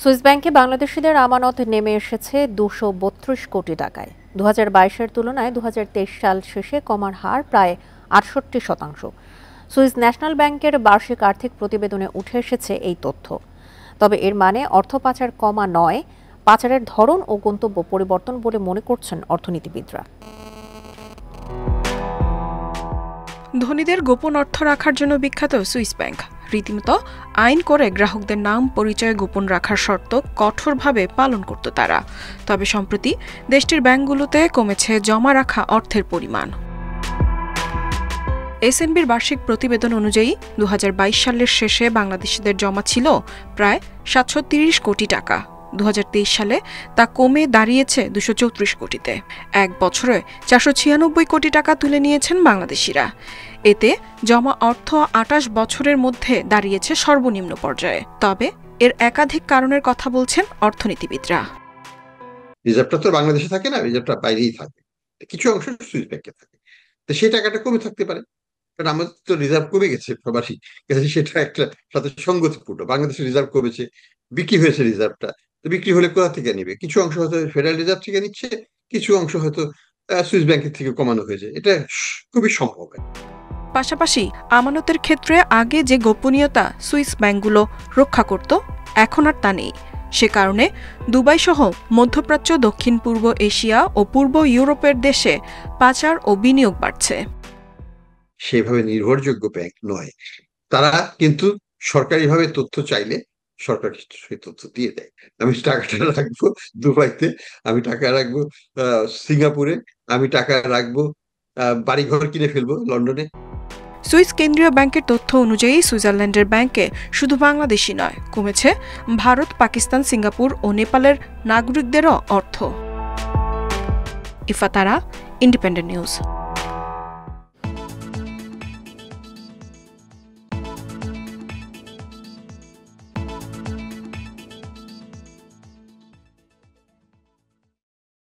Swiss ব্যাংকে বাংলাদেশিদের আমানত নেমে এসেছে ২৩২ কোটি টাকায়। ২০২২-এর তুলনায় ২০২৩ সাল শেষে কমার হার প্রায় ৬৮%। সুইস ন্যাশনাল ব্যাংকের বার্ষিক আর্থিক প্রতিবেদনে উঠে এসেছে এই তথ্য। তবে এর মানে অর্থ পাচার কমা নয়, পাচারের ধরন ও গন্তব্য পরিবর্তন বলে মনে করছেন অর্থনীতিবিদরা। ধনীদের গোপন অর্থ রাখার জন্য বিখ্যাত সুইস ব্যাংক রীতিমতো আইন করে গ্রাহকদের নাম পরিচয় গোপন রাখার শর্ত কঠোরভাবে পালন করত তারা। তবে সম্প্রতি দেশটির ব্যাংকগুলোতে কমেছে জমা রাখা অর্থের পরিমাণ। এসএনবির বার্ষিক প্রতিবেদন অনুযায়ী ২০২২ সালের শেষে বাংলাদেশিদের জমা ছিল প্রায় ৭৩০ কোটি টাকা। ২০২৩ সালে তা কমে দাঁড়িয়েছে ২৩৪ কোটিতে। এক বছরে ৪৯৬ কোটি টাকা তুলে নিয়েছেন বাংলাদেশিরা। এতে জমা অর্থ ২৮ বছরের মধ্যে দাঁড়িয়েছে সর্বনিম্ন পর্যায়ে। তবে এর একাধিক কারণের কথা বলছেন অর্থনীতিবিদরা। রিজার্ভটা তো বাংলাদেশে থাকে না, রিজার্ভটা বাইরেই থাকে, কিছু অংশ সুইস ব্যাংকে থাকে। তো সেই টাকাটা কমে থাকতে পারে, কারণ আমাদের তো রিজার্ভ কমে গেছে প্রবাসী, সেটা একটা সাথে সঙ্গতিপূর্ণ। বাংলাদেশের রিজার্ভ কমেছে, বিক্রি হয়েছে রিজার্ভটা, তো বিক্রি হলে কোথা থেকে নিবে? কিছু অংশ হয়তো ফেডারেল রিজার্ভ থেকে নিচ্ছে, কিছু অংশ হয়তো সুইস ব্যাংকের থেকে কমানো হয়েছে। এটা খুবই সম্ভব। পাশাপাশি আমানতের ক্ষেত্রে আগে যে গোপনীয়তা সুইস ব্যাংকগুলো রক্ষা করত, এখন আর তা নেই। সে কারণে দুবাই সহ মধ্যপ্রাচ্য, দক্ষিণ পূর্ব এশিয়া ও পূর্ব ইউরোপের দেশে পাচার ও বিনিয়োগ বাড়ছে। সেভাবে নির্ভরযোগ্য ব্যাংক নয় তারা, কিন্তু সরকারিভাবে তথ্য চাইলে সরকার সেই তথ্য দিয়ে দেয়। আমি টাকাটা রাখবো দুবাইতে, আমি টাকা রাখবো সিঙ্গাপুরে, আমি টাকা রাখবো বাড়িঘর কিনে ফেলবো লন্ডনে। সুইস কেন্দ্রীয় ব্যাংকের তথ্য অনুযায়ী সুইজারল্যান্ডের ব্যাংকে শুধু বাংলাদেশি নয়, কমেছে ভারত, পাকিস্তান, সিঙ্গাপুর ও নেপালের নাগরিকদেরও অর্থ। ইফাতারা, ইন্ডিপেন্ডেন্ট নিউজ।